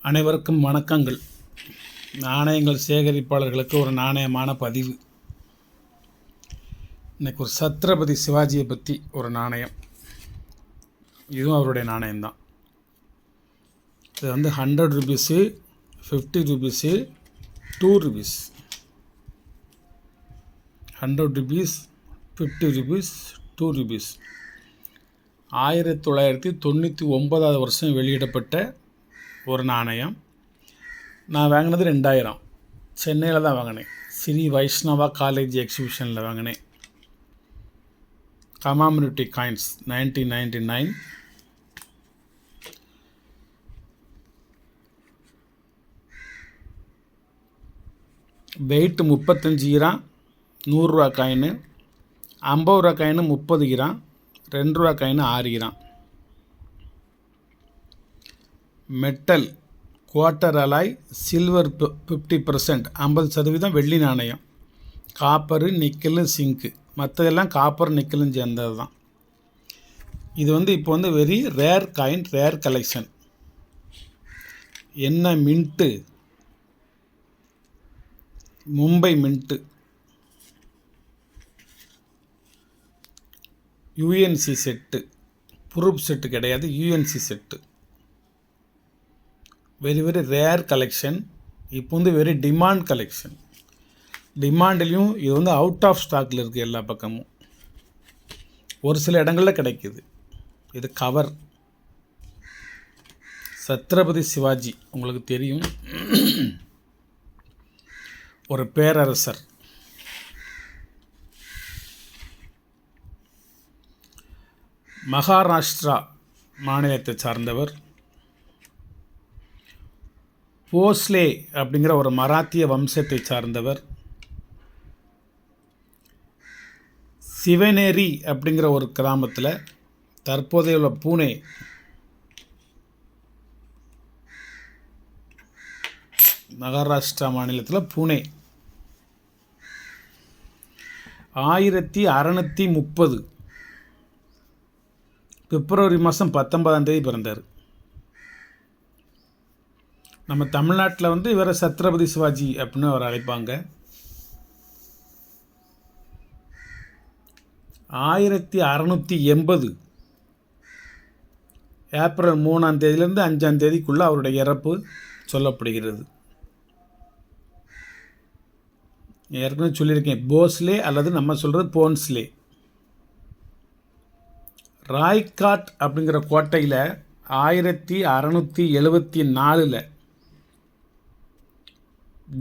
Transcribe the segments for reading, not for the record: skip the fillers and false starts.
அனைவருக்கும் வணக்கங்கள். நாணயங்கள் சேகரிப்பாளர்களுக்கு ஒரு நாணயமான பதிவு. இன்றைக்கி ஒரு சத்ரபதி சிவாஜியை பற்றி ஒரு நாணயம். இதுவும் அவருடைய நாணயம்தான். இது வந்து 100 rupees, 50 rupees, 2 rupees. 100 rupees, 50 rupees, 2 rupees. 1999 வருஷம் வெளியிடப்பட்ட ஒரு நாணயம். நான் வாங்கினது 2000. சென்னையில் தான் வாங்கினேன். ஸ்ரீ வைஷ்ணவா காலேஜ் எக்ஸிபிஷனில் வாங்கினேன். கமாமினிட்டி காயின்ஸ் 1999. Weight 35 gram. 100 ரூபா காயின். 50 ரூபா காயின் 30 கிராம். 2 ரூபா coin 6 gram. Metal quarter alloy, silver 50%, 50% வெள்ளி நாணயம். Copper, nickel, zinc. மற்றதெல்லாம் காப்பர் நிக்கலும் சேர்ந்தது தான். இது வந்து இப்போ வந்து very rare coin, rare collection. என்ன mint? Mumbai mint. UNC set. Proof set கிடையாது, UNC set. Very very rare collection. இப்போ வந்து வெரி டிமாண்ட் கலெக்ஷன். டிமாண்ட்லேயும் இது வந்து அவுட் ஆஃப் ஸ்டாக்கில் இருக்குது. எல்லா பக்கமும் ஒரு சில இடங்களில் கிடைக்குது. இது கவர். சத்ரபதி சிவாஜி உங்களுக்கு தெரியும், ஒரு பேரரசர். மகாராஷ்டிரா மாநிலத்தை சார்ந்தவர். போஸ்லே அப்படிங்கிற ஒரு மராத்திய வம்சத்தை சார்ந்தவர். சிவனேரி அப்படிங்கிற ஒரு கிராமத்தில், தற்போதைய உள்ள பூனே, மகாராஷ்டிரா மாநிலத்தில் பூனே, 1630 பிப்ரவரி மாதம் 19 பிறந்தார். நம்ம தமிழ்நாட்டில் வந்து இவரை சத்ரபதி சிவாஜி அப்படின்னு அவர் அழைப்பாங்க. 1680 ஏப்ரல் 3 5 அவருடைய இறப்பு சொல்லப்படுகிறது. ஏற்கனவே சொல்லியிருக்கேன், போஸ்லே அல்லது நம்ம சொல்கிறது போன்ஸ்லே. ராய்காட் அப்படிங்கிற கோட்டையில் 1674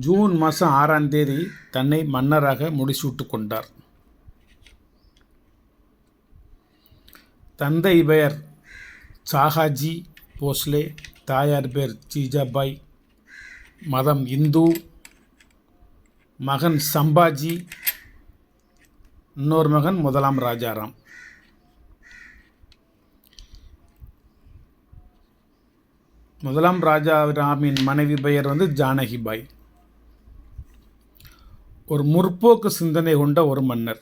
ஜூன் மாதம் 6 தன்னை மன்னராக முடிசூட்டு கொண்டார். தந்தை பெயர் சாகாஜி போஸ்லே, தாயார் பேர் ஜீஜாபாய். மதம் இந்து. மகன் சம்பாஜி. இன்னொரு மகன் 1ஆம் ராஜாராம். முதலாம் ராஜாராமின் மனைவி பெயர் வந்து ஜானகிபாய். ஒரு முற்போக்கு சிந்தனை கொண்ட ஒரு மன்னர்.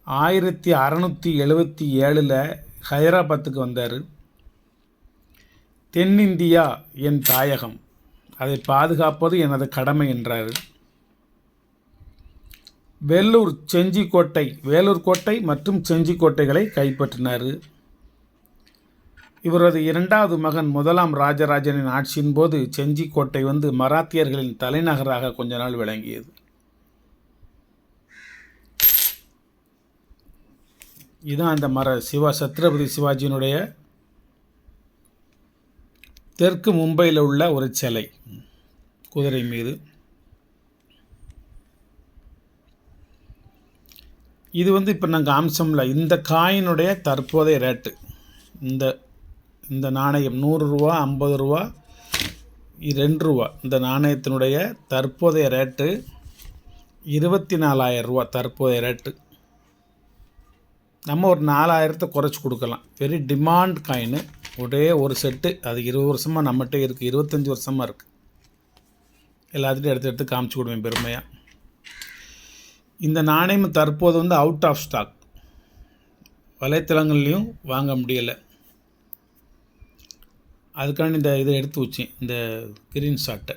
1677 ஹைதராபாத்துக்கு வந்தார். தென்னிந்தியா என் தாயகம், அதை பாதுகாப்பது எனது கடமை என்றார். வேலூர் கோட்டை மற்றும் செஞ்சிக்கோட்டைகளை கைப்பற்றினார். இவரது 2வது மகன் 1ஆம் ராஜராஜனின் ஆட்சியின் போது செஞ்சிக்கோட்டை வந்து மராத்தியர்களின் தலைநகராக கொஞ்ச நாள் விளங்கியது. இதுதான் அந்த சத்ரபதி சிவாஜியினுடைய தெற்கு மும்பையில் உள்ள ஒரு சிலை, குதிரை மீது. இது வந்து இப்போ நாங்கள் அம்சம்ல இந்த காயினுடைய தற்போதைய ரேட்டு, இந்த நாணயம் 100 ரூபா, 50 ரூபா, 2 ரூபா, இந்த நாணயத்தினுடைய தற்போதைய ரேட்டு 24,000 ரூபா. தற்போதைய ரேட்டு நம்ம ஒரு 4,000 குறைச்சி கொடுக்கலாம். Very demand coin. ஒரே ஒரு செட்டு. அது 20 வருஷமாக நம்மகிட்ட இருக்குது, 25 வருஷமாக இருக்குது. எல்லாத்துட்டும் எடுத்து காமிச்சு கொடுவேன் பெருமையாக. இந்த நாணயம் தற்போது வந்து அவுட் ஆஃப் ஸ்டாக். வலைத்தளங்கள்லையும் வாங்க முடியலை. அதுக்காண்டி இந்த இதை எடுத்து வச்சேன், இந்த கிரீன் ஷாட்டை.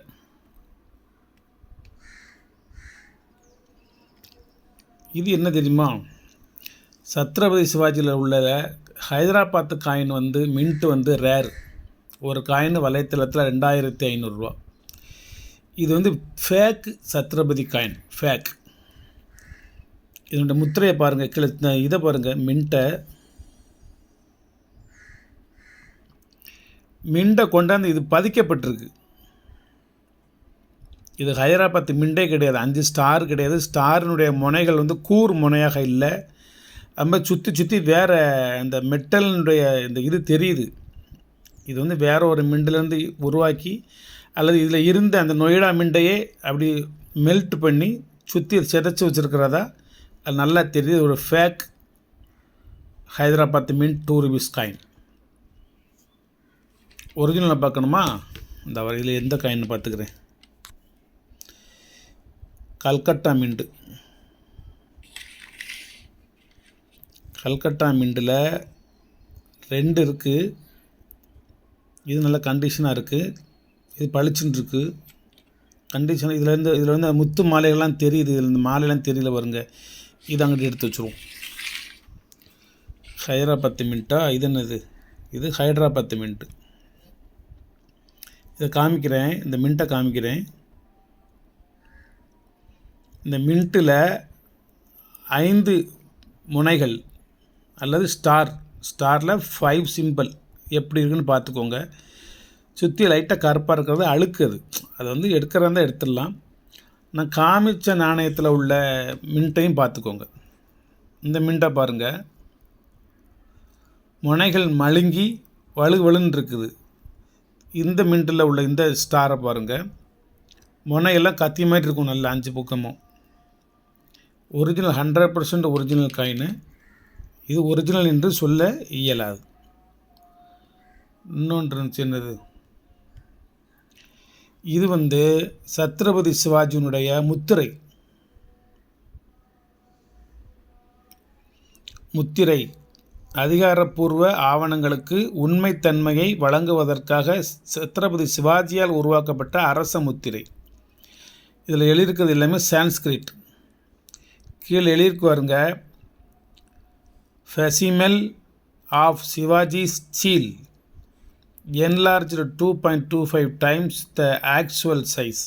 இது என்ன தெரியுமா? சத்ரபதி சிவாஜியில் உள்ள ஹைதராபாத்து காயின் மின்ட்டு ரேர். ஒரு காயின் வலைத்தளத்தில் 2500 ரூபா. இது ஃபேக் சத்ரபதி காயின், ஃபேக். இதனுடைய முத்திரையை பாருங்கள், கீழே இதை பாருங்கள், மின்ட்டை கொண்டாந்து இது பதிக்கப்பட்டிருக்கு. இது ஹைதராபாத் மின்டே கிடையாது, 5 ஸ்டார் கிடையாது. ஸ்டாரினுடைய முனைகள் கூர் முனையாக இல்லை, ரொம்ப சுற்றி வேறு அந்த மெட்டலினுடைய இந்த இது தெரியுது. இது வேறு ஒரு மின்டிலேருந்து உருவாக்கி அல்லது இதில் இருந்த அந்த நொய்டா மின்டையே அப்படி மெல்ட் பண்ணி சுற்றி சிதைச்சி வச்சுருக்கிறதா அது நல்லா தெரியுது. ஒரு fake Hyderabad mint 2 rupees coin. ஒரிஜினலை பார்க்கணுமா? இந்த இதில் எந்த காயின்னு பார்த்துக்கிறேன். கல்கட்டா மின்ட்டு. கல்கட்டா மின்ட்டில் 2 இருக்குது. இது நல்ல கண்டிஷனாக இருக்குது, இது பளிச்சுன்னு இருக்குது கண்டிஷன். இதில் முத்து மாலைகள்லாம் தெரியுது, இதில் இந்த மாலையெல்லாம் தெரியல பாருங்க. இது அங்கிட்டு எடுத்து வச்சுருவோம். ஹைதராபாத் மின்ட்டா? இது என்னது? இது ஹைதராபாத் மின்ட்டு. இதை காமிக்கிறேன், இந்த மின்ட்டை காமிக்கிறேன். இந்த மின்ட்டில் 5 முனைகள் அல்லது ஸ்டாரில் 5 சிம்பிள் எப்படி இருக்குன்னு பார்த்துக்கோங்க. சுற்றி லைட்டாக கருப்பாக இருக்கிறது அழுக்கு. அது எடுக்கிறதா இருந்தால் எடுத்துடலாம். நான் காமிச்ச நாணயத்தில் உள்ள மின்ட்டையும் பார்த்துக்கோங்க. இந்த மின்ட்டை பாருங்கள், முனைகள் மழுங்கி வலுன்னு இருக்குது. இந்த மின்ட்டில் உள்ள இந்த ஸ்டாரை பாருங்கள், முனையெல்லாம் கத்தி மாதிரி இருக்கும், நல்ல 5 பக்கமும். Original 100% original coin. இது ஒரிஜினல் என்று சொல்ல இயலாது. இன்னொன்று இருந்துச்சு, என்னது? இது சத்ரபதி சிவாஜியினுடைய முத்திரை. அதிகாரப்பூர்வ ஆவணங்களுக்கு உண்மைத்தன்மையை வழங்குவதற்காக சத்ரபதி சிவாஜியால் உருவாக்கப்பட்ட அரச முத்திரை. இதில் எழுதியிருக்கிறது எல்லாமே சான்ஸ்கிரிட். கீழே எழுதியிருக்கு பாருங்க, facsimile of Shivaji seal enlarged 2.25 times the actual size.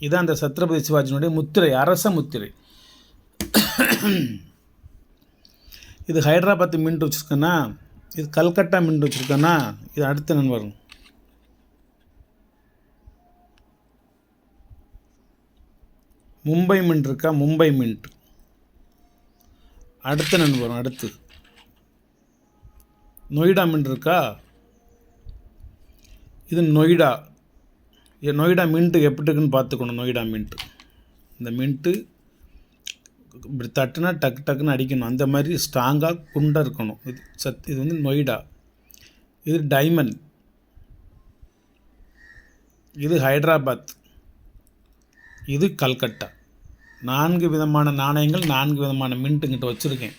இதான் அந்த சத்ரபதி சிவாஜியினுடைய முத்திரை, அரச முத்திரை. இது ஹைதராபாத் மின்ட் வச்சுருக்கேன்னா, இது கல்கட்டா மின்ட் வச்சுருக்கேன்னா, இது அடுத்த நான் வரும். மும்பை மின்ட் இருக்கா? மும்பை மின்ட் அடுத்த நான் வரும். அடுத்து நொய்டா மின்ட் இருக்கா? இது நொய்டா மின்ட்டு எப்படி இருக்குன்னு பார்த்துக்கணும். நொய்டா மின்ட்டு, இந்த மின்ட்டு இப்படி தட்டுனா டக்குன்னு அடிக்கணும், அந்த மாதிரி ஸ்ட்ராங்காக குண்டாக இருக்கணும். இது நொய்டா. இது டைமண்ட். இது ஹைதராபாத். இது கல்கட்டா. 4 விதமான நாணயங்கள், 4 விதமான மின்ட்டுங்கிட்ட வச்சுருக்கேன்.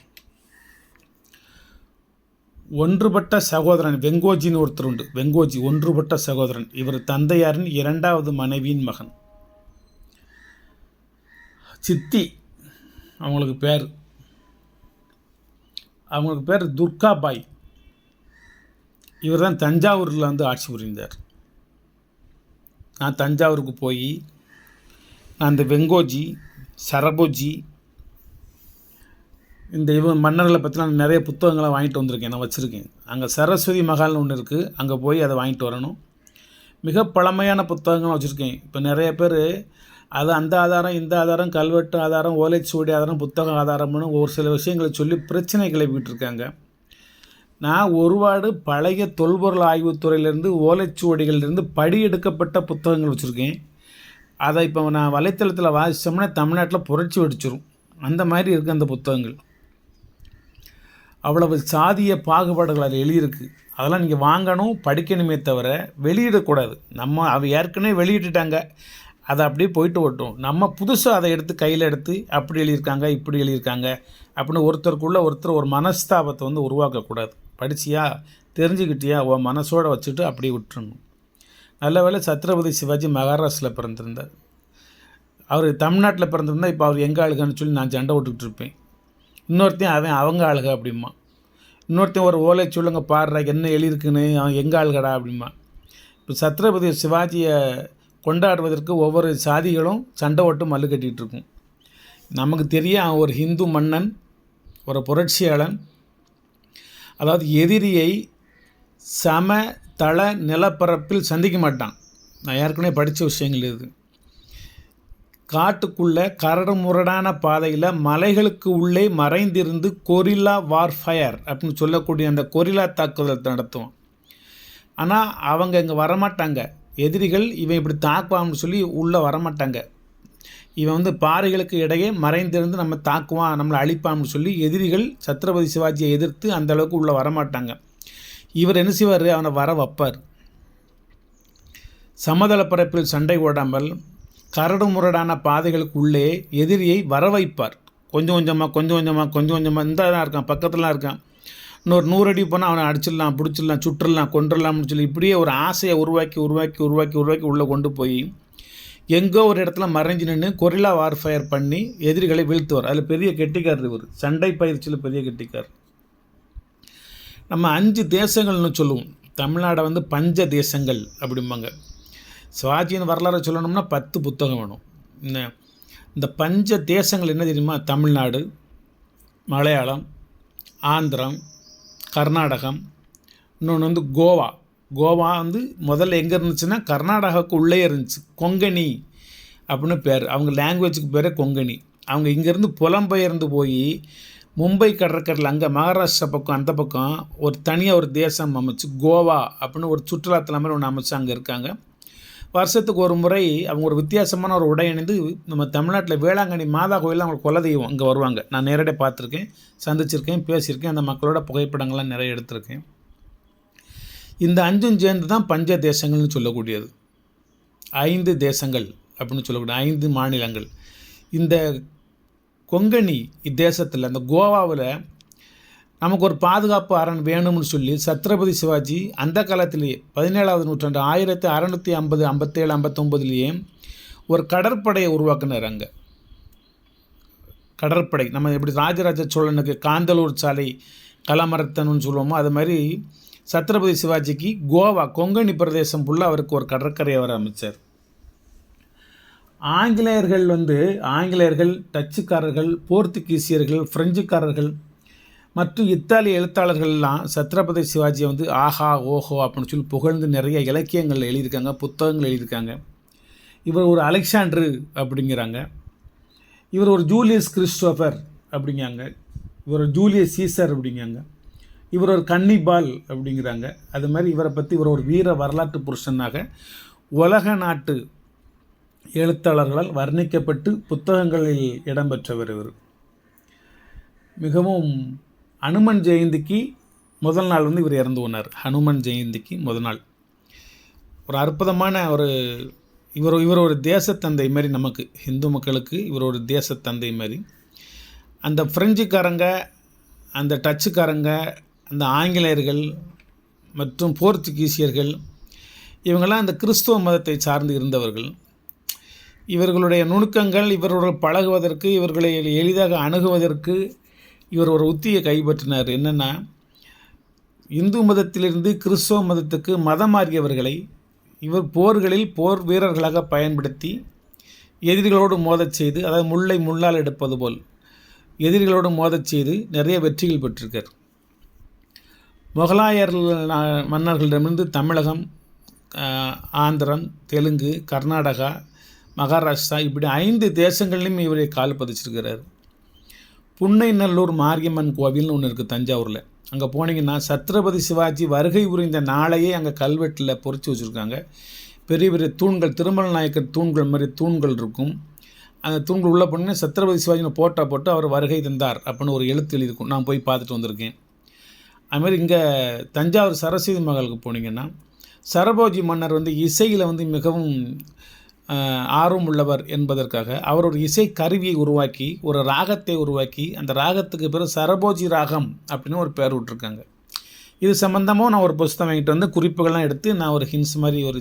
ஒன்றுபட்ட சகோதரன் வெங்கோஜின்னு ஒருத்தர் உண்டு. வெங்கோஜி ஒன்றுபட்ட சகோதரன். இவர் தந்தையாரின் 2வது மனைவியின் மகன். சித்தி அவங்களுக்கு பேர் துர்காபாய். இவர் தான் தஞ்சாவூரில் ஆட்சி புரிந்தார். நான் தஞ்சாவூருக்கு போய் நான் இந்த வெங்கோஜி, சரபோஜி, இந்த மன்னர்களை பற்றி நான் நிறைய புத்தகங்களை வாங்கிட்டு வந்திருக்கேன், நான் வச்சுருக்கேன். அங்கே சரஸ்வதி மகால்னு ஒன்று இருக்குது, அங்கே போய் அதை வாங்கிட்டு வரணும். மிக பழமையான புத்தகங்கள் வச்சுருக்கேன். இப்போ நிறைய பேர் அது அந்த ஆதாரம், இந்த ஆதாரம், கல்வெட்டு ஆதாரம், ஓலைச்சுவடி ஆதாரம், புத்தக ஆதாரம்னு ஒரு சில விஷயங்களை சொல்லி பிரச்சனை கிளப்பிக்கிட்டு இருக்காங்க. நான் ஒருபாடு பழைய தொல்பொருள் ஆய்வுத்துறையிலேருந்து, ஓலைச்சுவடிகளிலிருந்து படி எடுக்கப்பட்ட புத்தகங்கள் வச்சுருக்கேன். அதை இப்போ நான் வலைத்தளத்தில் வாசித்தோம்னா தமிழ்நாட்டில் புரட்சி வெடிச்சிடும். அந்த மாதிரி இருக்குது அந்த புத்தகங்கள். அவ்வளவு சாதிய பாகுபாடுகள் அது எழுதியிருக்கு. அதெல்லாம் நீங்கள் வாங்கணும், படிக்கணுமே தவிர வெளியிடக்கூடாது. அவ ஏற்கனவே வெளியிட்டுட்டாங்க, அதை அப்படியே போயிட்டு ஓட்டும். நம்ம புதுசாக அதை எடுத்து கையில் எடுத்து அப்படி எழுதியிருக்காங்க, இப்படி எழுதியிருக்காங்க அப்படின்னு ஒருத்தருக்குள்ளே ஒருத்தர் ஒரு மனஸ்தாபத்தை உருவாக்கக்கூடாது. படிச்சியா, தெரிஞ்சுக்கிட்டியா உன் மனசோடு வச்சுட்டு அப்படியே விட்டுறணும். நல்ல வேளை சத்ரபதி சிவாஜி மகாராஷ்டிராவில் பிறந்திருந்தார். அவர் தமிழ்நாட்டில் பிறந்திருந்தால் இப்போ அவர் எங்கே ஆளுகன்னு சொல்லி நான் சண்டை விட்டுக்கிட்டு இருப்பேன். இன்னொருத்தையும் அவங்க ஆளுக அப்படிமா, இன்னொருத்தையும் ஒரு ஓலை சொல்லுங்க பாடுறா என்ன எழுதியிருக்குன்னு அவன் எங்கே ஆளுகடா அப்படிமா. இப்போ சத்ரபதி சிவாஜியை கொண்டாடுவதற்கு ஒவ்வொரு சாதிகளும் சண்டை ஓட்டு மல்லு கட்டிகிட்டு இருக்கும். நமக்கு தெரிய அவன் ஒரு ஹிந்து மன்னன், ஒரு புரட்சியாளன். அதாவது எதிரியை சம தள நிலப்பரப்பில் சந்திக்க மாட்டான். நான் ஏற்கனவே படித்த விஷயங்கள் இது. காட்டுக்குள்ளே கரடு முரடான பாதையில் மலைகளுக்கு உள்ளே மறைந்திருந்து கொரில்லா வார்ஃபயர் அப்படின்னு சொல்லக்கூடிய அந்த கொரில்லா தாக்குதல் நடத்துவான். ஆனால் அவங்க இங்கே வரமாட்டாங்க. எதிரிகள் இவன் இப்படி தாக்குவான்னு சொல்லி உள்ளே வரமாட்டாங்க. இவன் பாறைகளுக்கு இடையே மறைந்திருந்து நம்ம தாக்குவான், நம்மளை அழிப்பான்னு சொல்லி எதிரிகள் சத்ரபதி சிவாஜியை எதிர்த்து அந்த அளவுக்கு உள்ளே வரமாட்டாங்க. இவர் என்ன செய்வார், அவனை வர வைப்பார். சமதள பரப்பில் சண்டை ஓடாமல் கரடு முரடான பாதைகளுக்கு உள்ளே எதிரியை வர வைப்பார். கொஞ்சம் கொஞ்சமாக இந்த இருக்கான், பக்கத்துலாம் இருக்கான், இன்னொரு 100 அடி போனால் அவனை அடிச்சிடலாம், பிடிச்சிடலாம், சுட்டுடலாம், கொண்டுடலாம்னு சொல்லி இப்படியே ஒரு ஆசையை உருவாக்கி உள்ளே கொண்டு போய் எங்கோ ஒரு இடத்துல மறைஞ்சு நின்று கொரில்லா வார்ஃபயர் பண்ணி எதிரிகளை வீழ்த்துவார். அதில் பெரிய கெட்டிக்காரர் இவர், சண்டை பயிற்சியில் பெரிய கெட்டிக்காரர். நம்ம 5 தேசங்கள்னு சொல்லுவோம். தமிழ்நாடை பஞ்ச தேசங்கள் அப்படிம்பாங்க. சிவாஜியின் வரலாறு சொல்லணும்னா 10 புத்தகம் வேணும். இந்த பஞ்ச தேசங்கள் என்ன தெரியுமா? தமிழ்நாடு, மலையாளம், ஆந்திரம், கர்நாடகம், இன்னொன்று கோவா. கோவா முதல்ல எங்கே இருந்துச்சுன்னா கர்நாடகாவுக்கு உள்ளே இருந்துச்சு. கொங்கணி அப்படின்னு பேர், அவங்க லாங்குவேஜுக்கு பேரே கொங்கணி. அவங்க இங்கேருந்து புலம்பெயர்ந்து போய் மும்பை கடற்கரையில் அங்கே மகாராஷ்டிரா பக்கம் அந்த பக்கம் ஒரு தனியாக ஒரு தேசம் அமைச்சு கோவா அப்படின்னு ஒரு சுற்றுலாத்தலம் மாதிரி ஒன்று அமைச்சு அங்கே இருக்காங்க. வருஷத்துக்கு ஒரு முறை அவங்க ஒரு வித்தியாசமான ஒரு உடை அணிந்து நம்ம தமிழ்நாட்டில் வேளாங்கண்ணி மாதா கோயிலில் அவங்களுக்கு குலதெய்வம் அங்கே வருவாங்க. நான் நேரடியாக பார்த்துருக்கேன், சந்திச்சிருக்கேன், பேசியிருக்கேன். அந்த மக்களோட புகைப்படங்கள்லாம் நிறைய எடுத்திருக்கேன். இந்த 5 சேர்ந்து தான் பஞ்ச தேசங்கள்னு சொல்லக்கூடியது. 5 தேசங்கள் அப்படின்னு சொல்லக்கூடிய 5 மாநிலங்கள். இந்த கொங்கணி இத்தேசத்தில் அந்த கோவாவில் நமக்கு ஒரு பாதுகாப்பு அரண் வேணும்னு சொல்லி சத்ரபதி சிவாஜி அந்த காலத்திலேயே 17ஆவது நூற்றாண்டு 1650, 57, 59லேயே ஒரு கடற்படையை உருவாக்குனார். அங்கே கடற்படை நம்ம எப்படி ராஜராஜ சோழனுக்கு காந்தலூர் சாலை கலமரத்தன்னு சொல்லுவோமோ அது மாதிரி சத்ரபதி சிவாஜிக்கு கோவா கொங்கணி பிரதேசம் ஃபுல்லாக அவருக்கு ஒரு கடற்கரையை அவர் அமைச்சார். ஆங்கிலேயர்கள், டச்சுக்காரர்கள், போர்த்துகீசியர்கள், பிரெஞ்சுக்காரர்கள் மற்றும் இத்தாலிய எழுத்தாளர்கள்லாம் சத்ரபதி சிவாஜியை ஆஹா ஓஹோ அப்படின்னு சொல்லி புகழ்ந்து நிறைய இலக்கியங்கள் எழுதியிருக்காங்க, புத்தகங்கள் எழுதியிருக்காங்க. இவர் ஒரு அலெக்சாண்டரு அப்படிங்கிறாங்க, இவர் ஒரு ஜூலியஸ் கிறிஸ்டோஃபர் அப்படிங்காங்க, இவர் ஒரு ஜூலியஸ் சீசர் அப்படிங்காங்க, இவர் ஒரு கன்னிபால் அப்படிங்கிறாங்க. அது மாதிரி இவரை பற்றி இவர் ஒரு வீர வரலாற்று புருஷனாக உலக நாட்டு எழுத்தாளர்களால் வர்ணிக்கப்பட்டு புத்தகங்களில் இடம்பெற்றவர். இவர் மிகவும் ஹனுமன் ஜெயந்திக்கு முதல் நாள் இவர் இறந்து போனார். ஹனுமன் ஜெயந்திக்கு முதல் நாள் ஒரு அற்புதமான இவர் ஒரு தேசத்தந்தை மாதிரி, நமக்கு இந்து மக்களுக்கு இவர் ஒரு தேசத்தந்தை மாதிரி. அந்த பிரெஞ்சுக்காரங்க, அந்த டச்சுக்காரங்க, அந்த ஆங்கிலேயர்கள் மற்றும் போர்த்துகீசியர்கள் இவங்கெல்லாம் அந்த கிறிஸ்துவ மதத்தை சார்ந்து இருந்தவர்கள். இவர்களுடைய நுணுக்கங்கள், இவர்கள் பழகுவதற்கு, இவர்களை எளிதாக அணுகுவதற்கு இவர் ஒரு உத்தியை கைப்பற்றினார். என்னென்னா, இந்து மதத்திலிருந்து கிறிஸ்துவ மதத்துக்கு மதம் மாறியவர்களை இவர் போர்களில் போர் வீரர்களாக பயன்படுத்தி எதிரிகளோடு மோதச் செய்து, அதாவது முள்ளை முள்ளால் எடுப்பது போல் எதிரிகளோடு மோதச் செய்து நிறைய வெற்றிகள் பெற்றிருக்கார். முகலாயர் மன்னர்களிடமிருந்து தமிழகம், ஆந்திரம், தெலுங்கு, கர்நாடகா, மகாராஷ்டிரா இப்படி 5 தேசங்கள்லையும் இவரை கால் பதிச்சிருக்கிறார். புன்னைநல்லூர் மாரியம்மன் கோவில்னு ஒன்று இருக்குது தஞ்சாவூரில். அங்கே போனீங்கன்னா சத்ரபதி சிவாஜி வருகை புரிந்த நாளையே அங்கே கல்வெட்டில் பொறிச்சு வச்சுருக்காங்க. பெரிய பெரிய தூண்கள், திருமல நாயக்கர் தூண்கள் மாதிரி தூண்கள் இருக்கும். அந்த தூண்கள் உள்ளே போனீங்கன்னா சத்ரபதி சிவாஜின்னு போட்டு அவர் வருகை தந்தார் அப்படின்னு ஒரு எழுத்து எழுதியிருக்கும். நான் போய் பார்த்துட்டு வந்திருக்கேன். அதுமாதிரி இங்கே தஞ்சாவூர் சரஸ்வதி மகாலுக்கு போனீங்கன்னா சரபோஜி மன்னர் இசையில் மிகவும் ஆர்வம் உள்ளவர் என்பதற்காக அவர் ஒரு இசை கருவியை உருவாக்கி, ஒரு ராகத்தை உருவாக்கி, அந்த ராகத்துக்கு பேர் சரபோஜி ராகம் அப்படின்னு ஒரு பேர் விட்டுருக்காங்க. இது சம்மந்தமாக நான் ஒரு புத்தகம் வாங்கிட்டு வந்து குறிப்புகள்லாம் எடுத்து நான் ஒரு ஹின்ஸ் மாதிரி ஒரு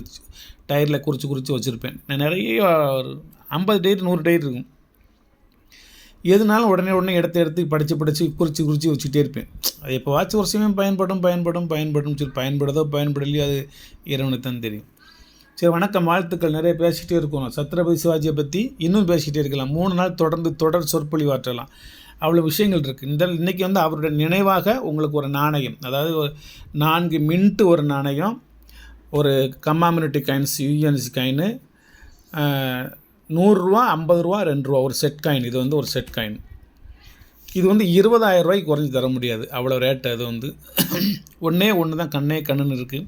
டயரில் குறித்து வச்சுருப்பேன். நான் நிறைய ஒரு 50 டைரி 100 டைரி இருக்கும். எதுனாலும் உடனே எடுத்து படித்து குறித்து வச்சுட்டே இருப்பேன். அது எப்போவாச்சும் ஒரு சமயம் பயன்படும் சொல்லி பயன்படுதோ பயன்படலையோ அது இறைவனுக்கு தான் தெரியும். சரி, வணக்கம், வாழ்த்துக்கள். நிறைய பேசிகிட்டே இருக்கணும். சத்ரபதி சிவாஜியை பற்றி இன்னும் பேசிகிட்டே இருக்கலாம். 3 நாள் தொடர் சொற்பொழிவாற்றலாம். அவ்வளோ விஷயங்கள் இருக்குது. இன்றைக்கி வந்து அவருடைய நினைவாக உங்களுக்கு ஒரு நாணயம், அதாவது ஒரு 4 மின்ட்டு ஒரு நாணயம், ஒரு கம்மாமினிட்டி காயின்ஸ் யூஎன்சி காயின்னு, 100 ரூபா, 50 ரூபா, 2 ரூபா ஒரு செட் காயின். இது வந்து ஒரு செட் காயின். இது வந்து 20,000 ரூபாய்க்கு குறைஞ்சி தர முடியாது, அவ்வளோ ரேட்டு. அது வந்து ஒன்று தான் கண்ணுன்னு இருக்குது.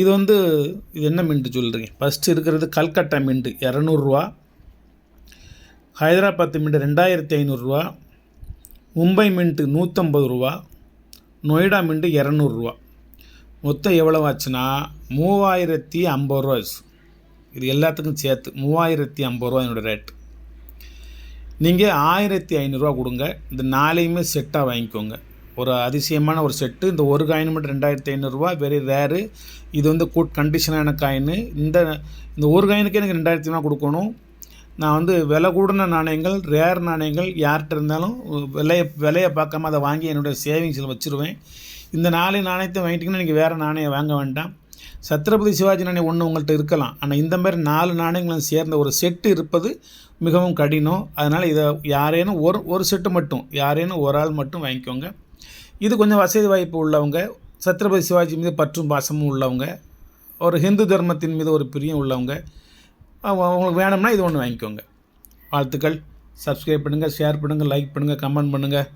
இது வந்து இது என்ன மின்ட்டு சொல்கிறீங்க? ஃபஸ்ட்டு இருக்கிறது கல்கட்டா மின்ட்டு 200 ரூபா, ஹைதராபாத் மின்ட்டு 2500 ரூபா, மும்பை மின்ட்டு 150 ரூபா, நொய்டா மின்ட்டு 200 ரூபா. மொத்தம் எவ்வளோ ஆச்சுன்னா 3050 ரூபா ஆச்சு. இது எல்லாத்துக்கும் சேர்த்து 3050 ரூபா என்னோடய ரேட்டு. நீங்கள் 1500 கொடுங்க. இந்த 4யுமே செட்டாக வாங்கிக்கோங்க. ஒரு அதிசயமான ஒரு செட்டு. இந்த ஒரு காயின் மட்டும் 2500 ரூபா, வெரி ரேரு. இது வந்து குட் கண்டிஷனான காயின்னு. இந்த ஒரு காயினுக்கே எனக்கு 2500 கொடுக்கணும். நான் வந்து விலை கூடின நாணயங்கள், ரேர் நாணயங்கள் யார்கிட்ட இருந்தாலும் விலையை பார்க்காம அதை வாங்கி என்னுடைய சேவிங்ஸில் வச்சுருவேன். இந்த 4 நாணயத்தை வாங்கிட்டிங்கன்னா நீங்கள் வேறு நாணயம் வாங்க வேண்டாம். சத்ரபதி சிவாஜி நாணயம் ஒன்று உங்கள்கிட்ட இருக்கலாம், ஆனால் இந்த மாதிரி 4 நாணயங்களும் சேர்ந்த ஒரு செட்டு இருப்பது மிகவும் கடினம். அதனால் இதை யாரேனும் ஒரு செட்டு மட்டும், யாரேனும் ஒரு ஆள் மட்டும் வாங்கிக்கோங்க. இது கொஞ்சம் வசதி வாய்ப்பு உள்ளவங்க, சத்ரபதி சிவாஜி மீது பற்றும் பாசமும் உள்ளவங்க, ஒரு ஹிந்து தர்மத்தின் மீது ஒரு பிரியம் உள்ளவங்க, அவங்களுக்கு வேணும்னா இது ஒன்று வாங்கிக்கோங்க. வாழ்த்துக்கள். சப்ஸ்கிரைப் பண்ணுங்கள், ஷேர் பண்ணுங்கள், லைக் பண்ணுங்கள், கமெண்ட் பண்ணுங்கள்.